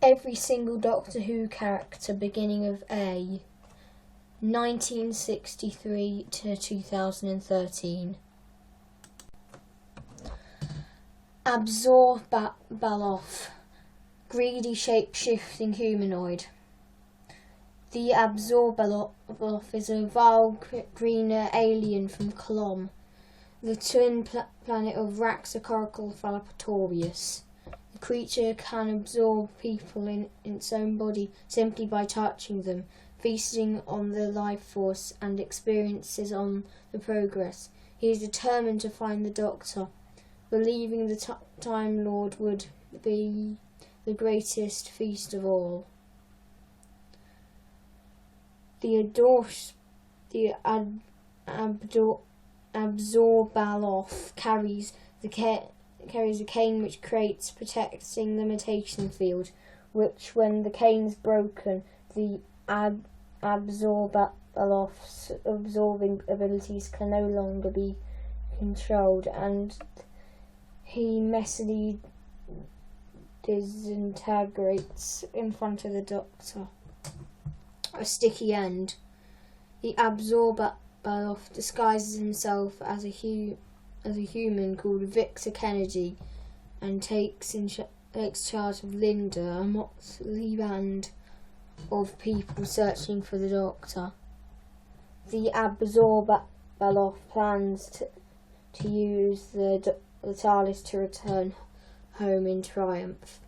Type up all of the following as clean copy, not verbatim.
Every single Doctor Who character beginning of A, 1963 to 2013. Absorbaloff, greedy shape-shifting humanoid. The Absorbaloff is a vile green alien from Clom, the twin planet of Raxacorical. The creature can absorb people in its own body simply by touching them, feasting on the life force and experiences on the progress. He is determined to find the Doctor, believing the Time Lord would be the greatest feast of all. The Absorbaloff carries a cane which creates protecting limitation field, which when the cane's broken, the Absorbaloff's absorbing abilities can no longer be controlled, and he messily disintegrates in front of the Doctor. A sticky end. The Absorbaloff disguises himself as a human called Victor Kennedy and takes charge of Linda, a motley band of people searching for the Doctor. The Absorbaloff plans to use the TARDIS to return home in triumph.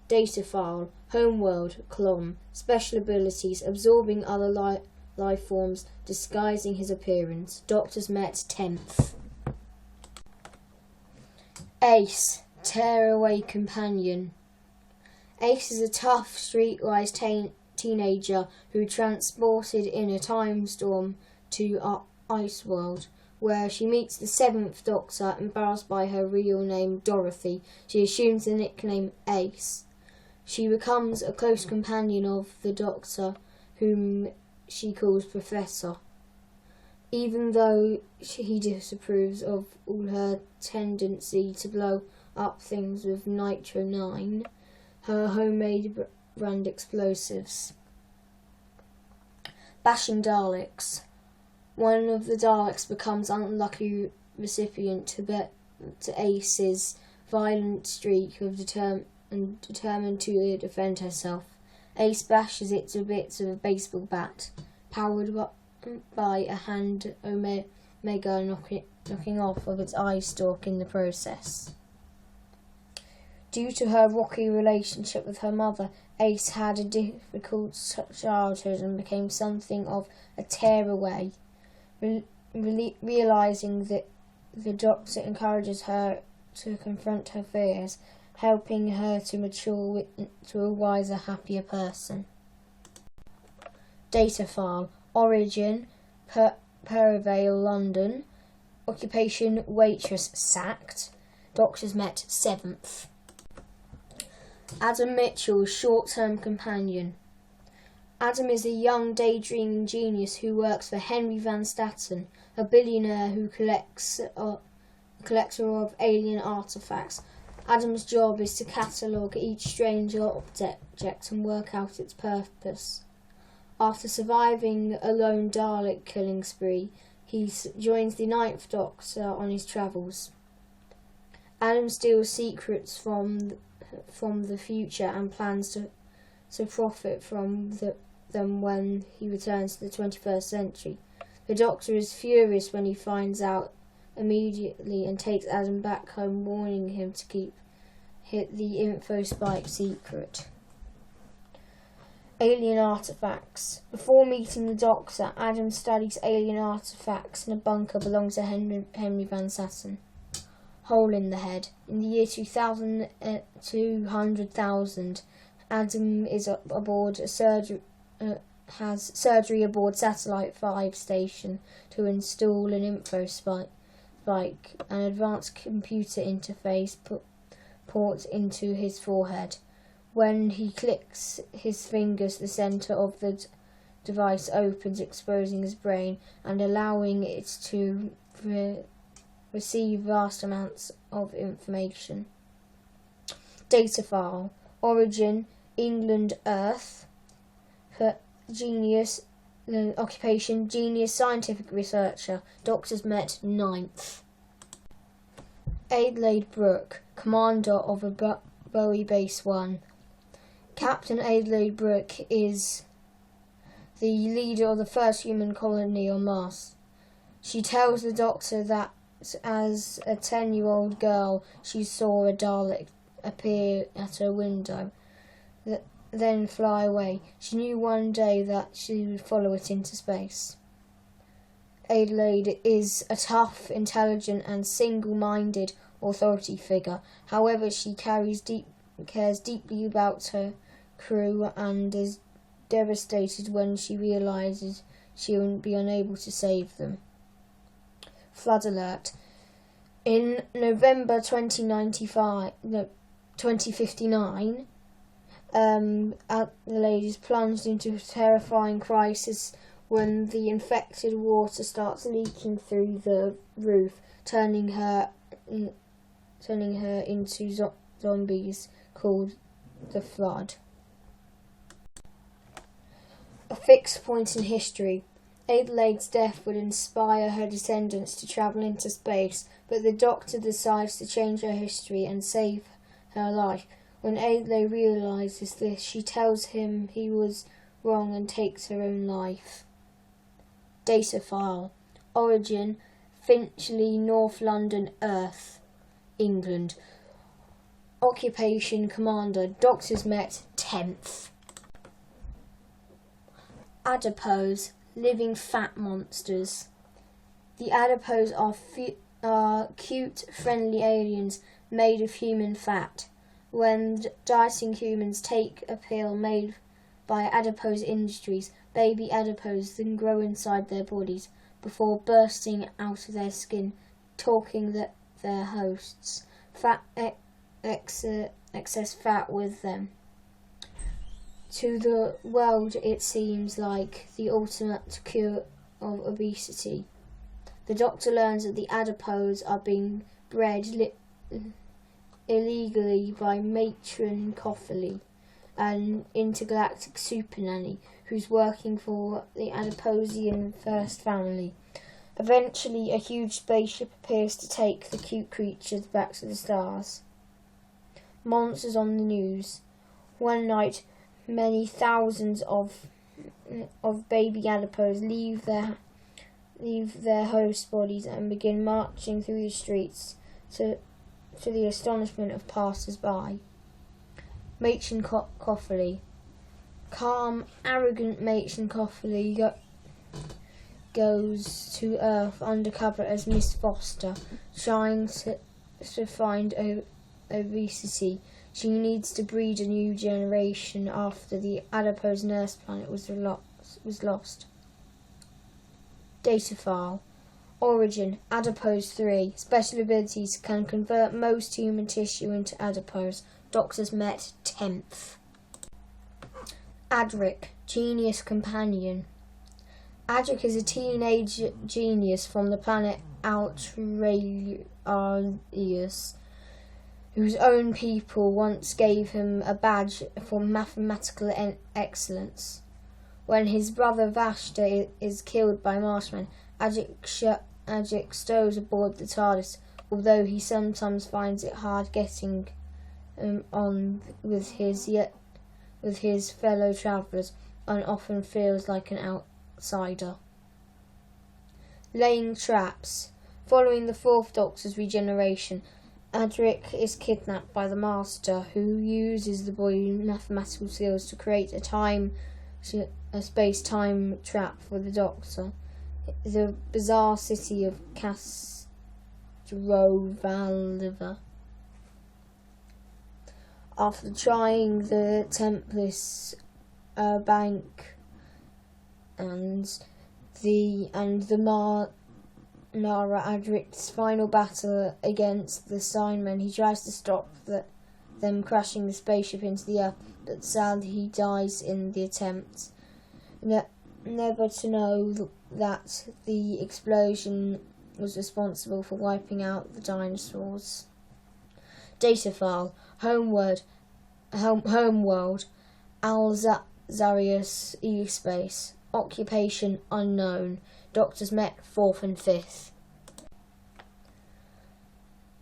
Data file, homeworld, Clom, special abilities, absorbing other life forms, disguising his appearance. Doctors met 10th. Ace, tearaway companion. Ace is a tough, streetwise teenager who transported in a time storm to Iceworld, where she meets the 7th Doctor. Embarrassed by her real name, Dorothy, she assumes the nickname Ace. She becomes a close companion of the Doctor, whom she calls Professor. Even though he disapproves of all her tendency to blow up things with Nitro 9, her homemade brand explosives. Bashing Daleks. One of the Daleks becomes unlucky recipient to Ace's violent streak of determined to defend herself. Ace bashes it to bits with a baseball bat, powered by a hand Omega knocking off of its eye stalk in the process. Due to her rocky relationship with her mother, Ace had a difficult childhood and became something of a tearaway. Realizing that the Doctor encourages her to confront her fears, helping her to mature to a wiser, happier person. Data file, origin, Perivale, London, occupation, waitress, sacked, Doctors met 7th. Adam Mitchell, short-term companion. Adam is a young daydreaming genius who works for Henry Van Staten, a billionaire who collector of alien artifacts. Adam's job is to catalogue each strange object and work out its purpose. After surviving a lone Dalek killing spree, he joins the 9th Doctor on his travels. Adam steals secrets from the future and plans to profit from them when he returns to the 21st century. The Doctor is furious when he finds out immediately and takes Adam back home, warning him to keep the info spike secret. Alien artifacts. Before meeting the Doctor, Adam studies alien artifacts in a bunker belonging to Henry Van Staten. Hole in the head. In the year 200,000, Adam is aboard a has surgery aboard Satellite 5 station to install an info spike, an advanced computer interface port into his forehead. When he clicks his fingers, the centre of the device opens, exposing his brain and allowing it to receive vast amounts of information. Data file. Origin, England, Earth. For genius, occupation, genius, scientific researcher. Doctors met, 9th. Adelaide Brooke, commander of a Bowie Base 1. Captain Adelaide Brooke is the leader of the first human colony on Mars. She tells the Doctor that as a 10-year-old girl she saw a Dalek appear at her window, then fly away. She knew one day that she would follow it into space. Adelaide is a tough, intelligent and single-minded authority figure. However, she cares deeply about her crew and is devastated when she realises she will be unable to save them. Flood alert. In November 2059, Adelaide is plunged into a terrifying crisis when the infected water starts leaking through the roof, turning her into zombies called the Flood. A fixed point in history. Adelaide's death would inspire her descendants to travel into space, but the Doctor decides to change her history and save her life. When Adelaide realises this, she tells him he was wrong and takes her own life. Data file. Origin, Finchley, North London, Earth, England. Occupation, commander. Doctors met, 10th. Adipose, living fat monsters. The adipose are cute, friendly aliens made of human fat. When dieting humans take a pill made by Adipose Industries, baby adipose then grow inside their bodies before bursting out of their skin, talking their hosts. Excess fat with them. To the world it seems like the ultimate cure of obesity. The Doctor learns that the adipose are being bred illegally by Matron Coffley, an intergalactic super nanny who's working for the Adiposian First Family. Eventually, a huge spaceship appears to take the cute creatures back to the stars. Monsters on the news. One night, many thousands of baby adipose leave their host bodies and begin marching through the streets to the astonishment of passers-by. Matron Coffley. Calm, arrogant Matron Coffley goes to Earth undercover as Miss Foster, trying to find obesity. She needs to breed a new generation after the adipose nurse planet was lost. Data file. Origin, Adipose 3. Special abilities, can convert most human tissue into adipose. Doctors met, 10th. Adric, genius companion. Adric is a teenage genius from the planet Outrageous, whose own people once gave him a badge for mathematical excellence. When his brother Vashta is killed by Marshmen, Adric stows aboard the TARDIS, although he sometimes finds it hard getting on with his fellow travellers and often feels like an outsider. Laying traps. Following the Fourth Doctor's regeneration, Adric is kidnapped by the Master, who uses the boy's mathematical skills to create a space-time trap for the Doctor. The bizarre city of Castrovalva. After trying the Tempest bank and the Nara Adric's final battle against the Signmen, he tries to stop them crashing the spaceship into the Earth, but sadly he dies in the attempt. Never to know that the explosion was responsible for wiping out the dinosaurs. Data file. Homeworld. Alzarius E-Space. Occupation unknown. Doctors met 4th and 5th.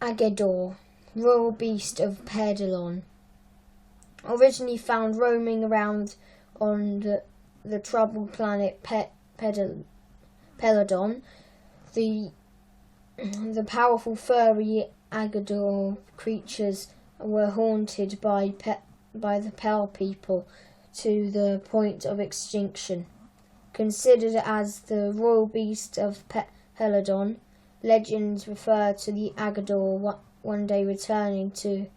Agador, royal beast of Pedalon. Originally found roaming around on the troubled planet Peladon, the powerful furry Agador creatures were haunted by the Pel people to the point of extinction. Considered as the royal beast of Peladon, legends refer to the Agador one day returning to,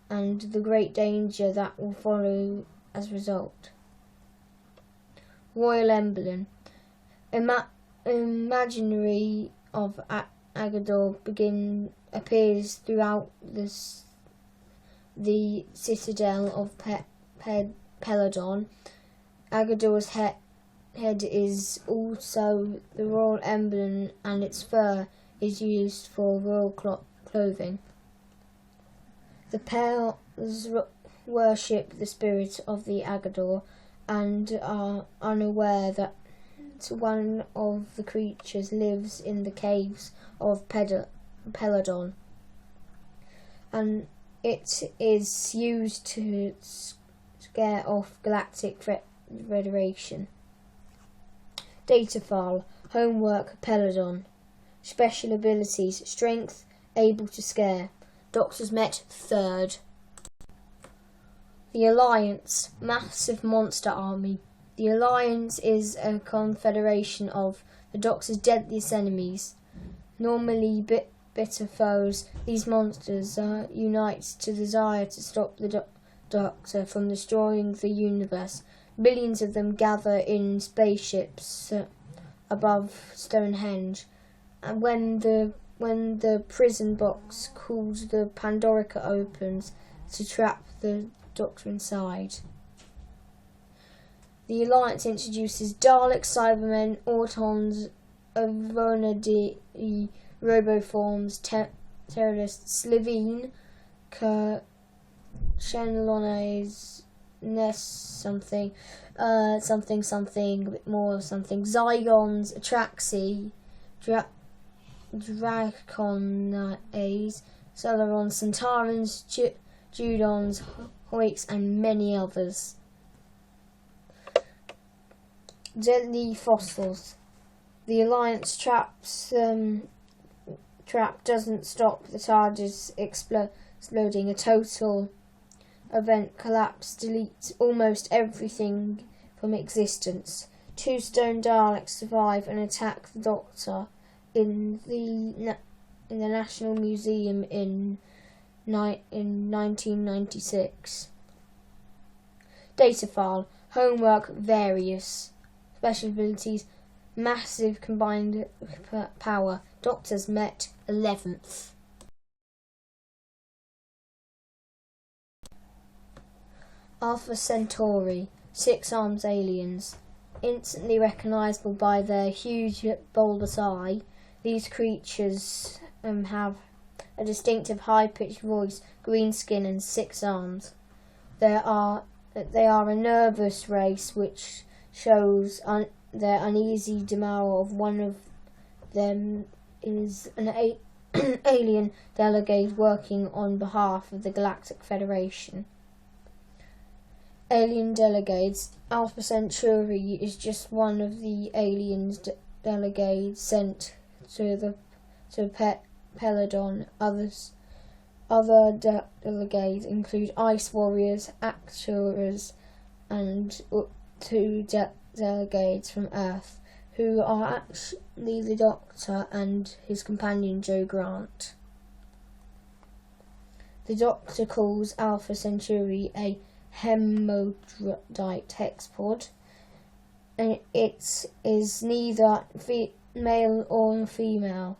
and the great danger that will follow as a result. Royal emblem. Imaginary of Agador appears throughout the citadel of Peladon. Agador's head is also the royal emblem, and its fur is used for royal clothing. The Pels worship the spirit of the Agador and are unaware that one of the creatures lives in the caves of Peladon, and it is used to scare off Galactic Federation. Data file. Homework Peladon. Special abilities. Strength. Able to scare. Doctors met 3rd. The Alliance. Massive monster army. The Alliance is a confederation of the Doctor's deadliest enemies. Normally bitter foes, these monsters unite to desire to stop the Doctor from destroying the universe. Billions of them gather in spaceships above Stonehenge, and when the prison box called the Pandorica opens to trap the Doctor inside. The Alliance introduces Daleks, Cybermen, Autons, Avonadi, Roboforms, Terrorists, Slivine, Shenlones, Nest something, a bit more of something, Zygons, Atraxi, Draconaes, Celerons, Centaurans, Judons, Hoiks, and many others. Deadly fossils. The Alliance trap doesn't stop the TARDIS exploding. A total event collapse deletes almost everything from existence. 2 stone Daleks survive and attack the Doctor in the National Museum in 1996. Data file. Homework various. Special abilities. Massive combined power. Doctors met 11th. Alpha Centauri. 6 arms aliens. Instantly recognisable by their huge bulbous eye, these creatures have a distinctive high-pitched voice, green skin, and 6 arms. They are a nervous race, which shows their uneasy demeanour of one of them is an alien delegate working on behalf of the Galactic Federation. Alien delegates. Alpha Centauri is just one of the aliens delegates sent to Peladon. Other delegates include Ice Warriors, Actors, and 2 delegates from Earth, who are actually the Doctor and his companion Jo Grant. The Doctor calls Alpha Centauri a hermaphrodite hexapod, and it is neither male or female.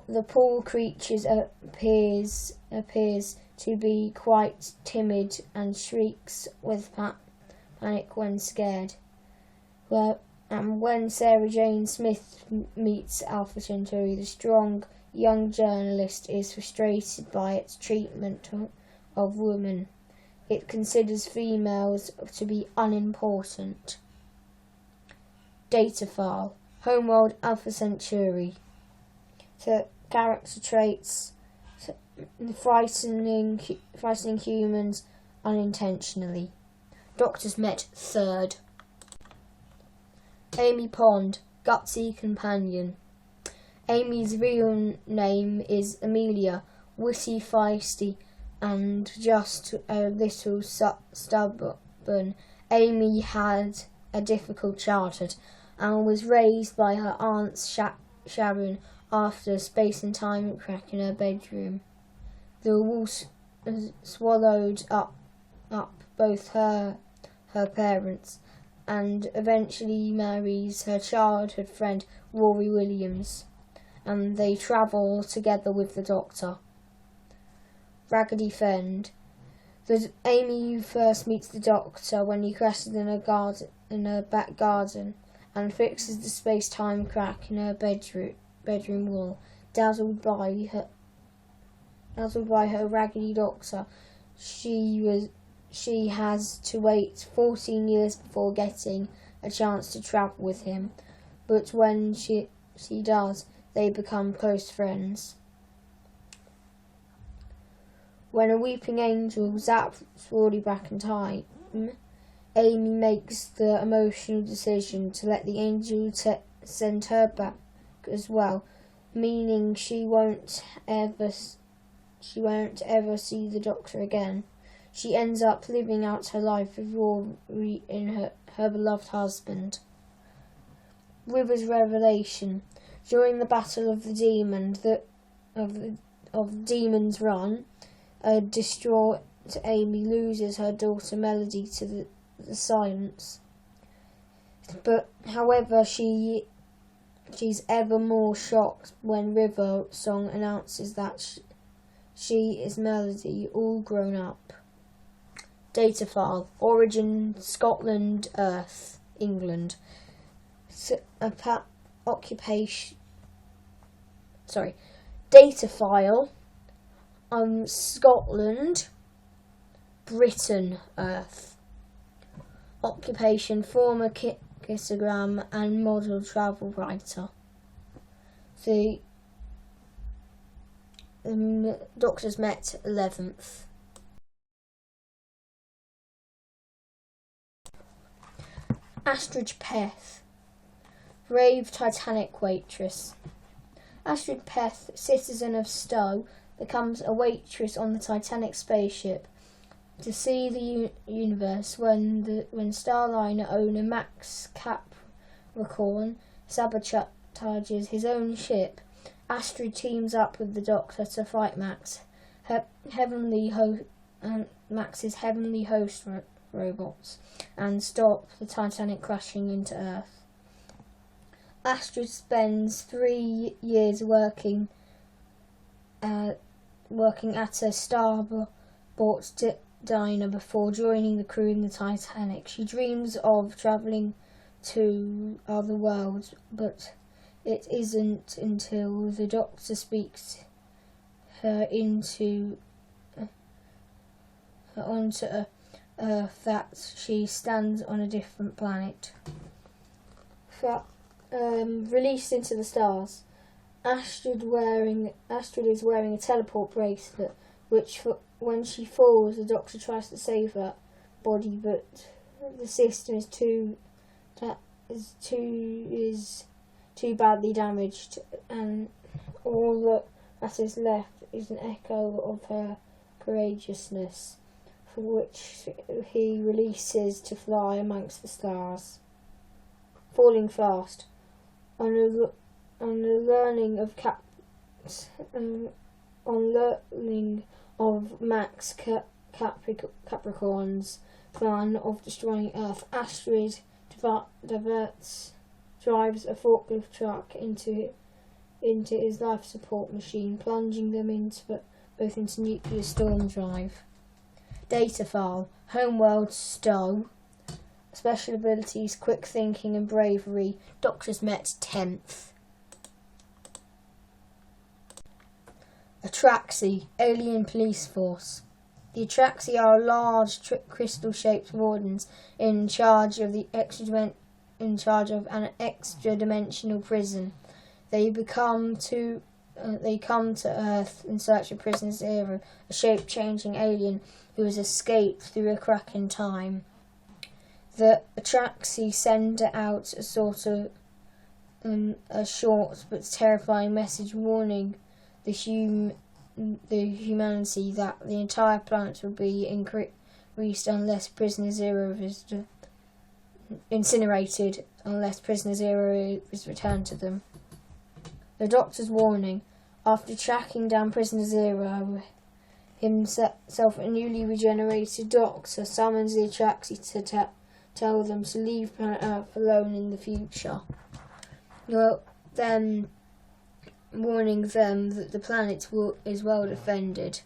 The poor creature appears to be quite timid and shrieks with panic when scared. When Sarah Jane Smith meets Alpha Centauri, the strong young journalist is frustrated by its treatment of women. It considers females to be unimportant. Data file. Homeworld Alpha Centauri. So character traits. So, frightening humans unintentionally. Doctors met third. Amy Pond, gutsy companion. Amy's real name is Amelia, witty, feisty, and just a little stubborn. Amy had a difficult childhood and was raised by her aunt Sharon after a space and time crack in her bedroom. The wolf swallowed up both her parents and eventually marries her childhood friend Rory Williams, and they travel together with the Doctor. Raggedy Friend. Amy first meets the Doctor when he crashes in her back garden and fixes the space-time crack in her bedroom wall. Dazzled by her raggedy Doctor, she has to wait 14 years before getting a chance to travel with him, but when she does, they become close friends. When a weeping angel zaps Rory back in time, Amy makes the emotional decision to let the angel send her back as well, meaning she won't ever see the Doctor again. She ends up living out her life with Rory and her beloved husband. River's revelation. During the Battle of the Demon of Demon's Run, a distraught Amy loses her daughter Melody to the silence. But however, she's ever more shocked when River Song announces that she is Melody, all grown up. Data file. Origin Scotland, Earth, England. Occupation. Sorry. Data file. Scotland, Britain, Earth. Occupation, former kissogram and model travel writer. The Doctors met 11th. Astrid Peth, brave Titanic waitress. Astrid Peth, citizen of Stowe, becomes a waitress on the Titanic spaceship to see the universe when Starliner owner Max Capricorn sabotages his own ship. Astrid teams up with the Doctor to fight Max, Max's heavenly host robots, and stop the Titanic crashing into Earth. Astrid spends 3 years working at a starport diner before joining the crew in the Titanic. She dreams of travelling to other worlds, but it isn't until the Doctor speaks her onto Earth that she stands on a different planet. Released into the stars. Astrid is wearing a teleport bracelet, which when she falls, the Doctor tries to save her body, but the system is too badly damaged, and all that is left is an echo of her courageousness, for which he releases to fly amongst the stars. Falling fast. On learning of Max Capricorn's plan of destroying Earth, Astrid drives a forklift truck into his life support machine, plunging them both into nuclear storm drive. Data file. Homeworld Stowe. Special abilities, quick thinking and bravery. Doctors met 10th. Atraxi, alien police force. The Atraxi are large crystal-shaped wardens in charge of an extra-dimensional prison. They come to Earth in search of Prisoner Zero, a shape-changing alien who has escaped through a crack in time. The Atraxi send out a sort of a short but terrifying message warning the humanity that the entire planet will be increased unless Prisoner Zero is incinerated, unless Prisoner Zero is returned to them. The Doctor's warning: after tracking down Prisoner Zero, himself a newly regenerated Doctor summons the Atraxi to tell them to leave planet Earth alone in the future. Then warning them that the planet is well defended.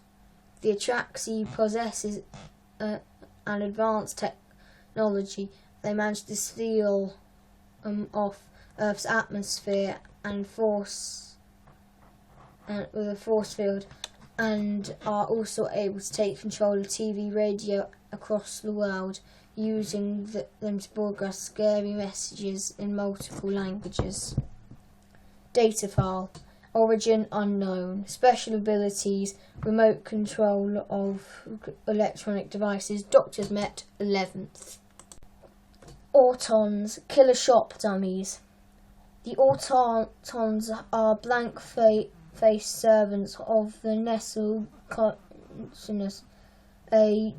The Atraxi possesses an advanced technology. They manage to steal off Earth's atmosphere and with a force field, and are also able to take control of TV radio across the world, using them to broadcast scary messages in multiple languages. Data file. Origin unknown. Special abilities: remote control of electronic devices. Doctors met 11th. Autons. Killer shop dummies. The Autons are blank-faced servants of the Nestle consciousness, a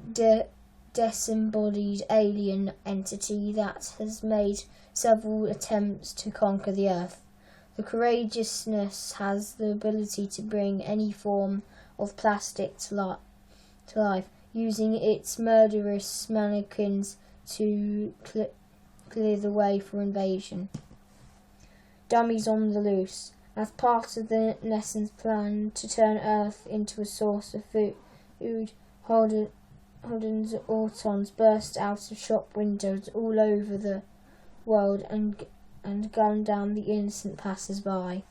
disembodied alien entity that has made several attempts to conquer the Earth. The courageousness has the ability to bring any form of plastic to life, using its murderous mannequins to clear the way for invasion. Dummies on the loose. As part of the Nestle's plan to turn Earth into a source of food, Holden's Autons burst out of shop windows all over the world and gun down the innocent passers-by.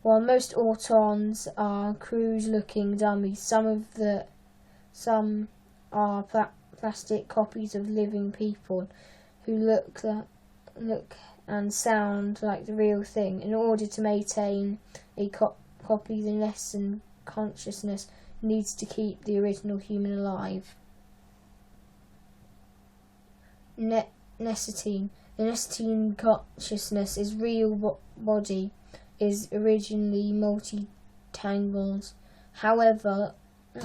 While most Autons are crude-looking dummies, some are plastic copies of living people who look and sound like the real thing. In order to maintain a copy, the Nestle consciousness needs to keep the original human alive. Nestle. The Nestle consciousness is real body is originally multi-tangles. However,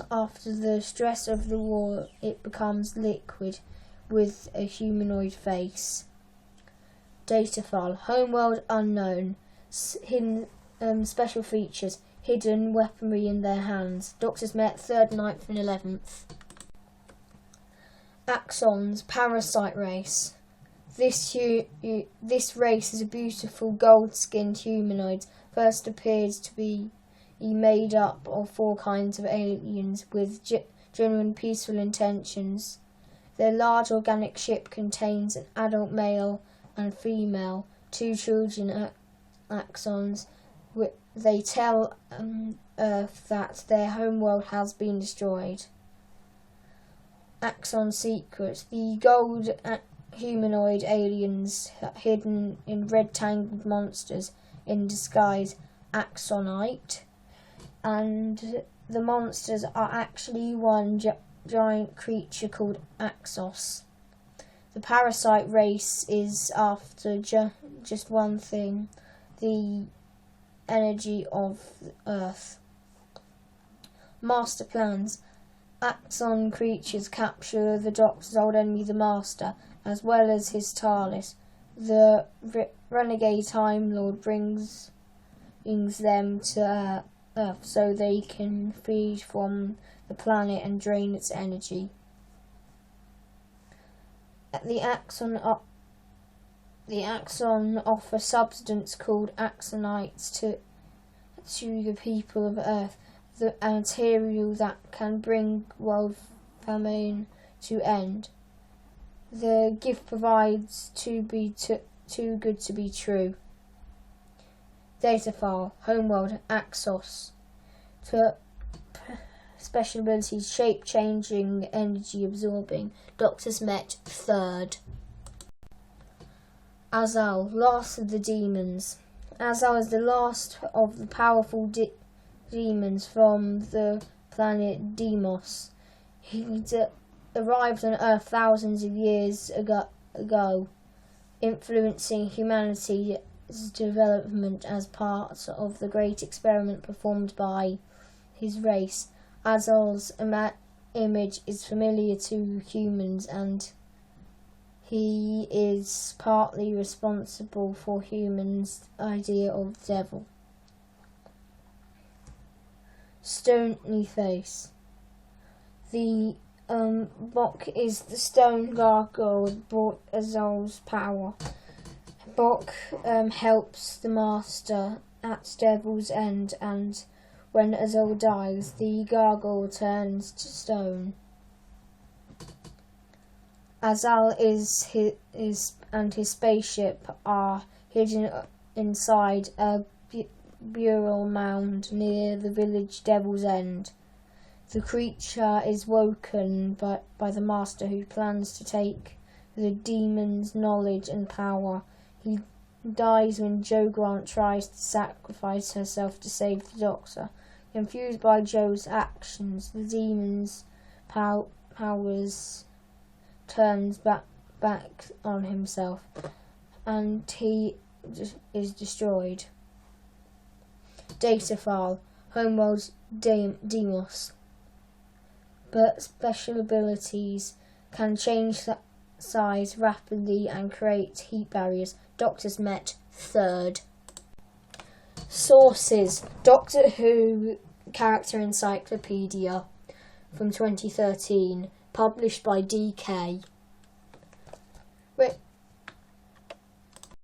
after the stress of the war, it becomes liquid with a humanoid face. Data file. Homeworld unknown. Hidden special features. Hidden weaponry in their hands. Doctors met 3rd, 9th and 11th. Axons. Parasite race. This race is a beautiful gold-skinned humanoid. First appeared to be made up of 4 kinds of aliens with genuine peaceful intentions. Their large organic ship contains an adult male and female, 2 children axons. They tell Earth that their homeworld has been destroyed. Axon secret. The gold humanoid aliens hidden in red tangled monsters in disguise, Axonite, and the monsters are actually one giant creature called Axos. The parasite race is after just one thing: the energy of Earth. Master plans. Axon creatures capture the Doctor's old enemy, the Master, as well as his TARDIS. The renegade Time Lord brings them to Earth so they can feed from the planet and drain its energy. The Axon offer substance called Axonites to the people of Earth, the material that can bring world famine to end. The gift provides too good to be true. Data file. Homeworld Axos. Special abilities: shape-changing, energy-absorbing. Doctors met, third. Azal, last of the demons. Azal is the last of the powerful demons from the planet Deimos. He arrived on Earth thousands of years ago, influencing humanity's development as part of the great experiment performed by his race. Azal's image is familiar to humans, and he is partly responsible for humans' idea of the devil. Stony Face. The Bok is the stone gargoyle that brought Azal's power. Bok helps the Master at Devil's End, and when Azal dies, the gargoyle turns to stone. Azal and his spaceship are hidden inside a burial mound near the village Devil's End. The creature is woken by the Master, who plans to take the demon's knowledge and power. He dies when Jo Grant tries to sacrifice herself to save the Doctor. Confused by Jo's actions, the demon's powers turns back on himself, and he is destroyed. Data file: Homeworld Deimos. But special abilities can change size rapidly and create heat barriers. Doctors met, third. Sources: Doctor Who Character Encyclopedia from 2013, published by DK.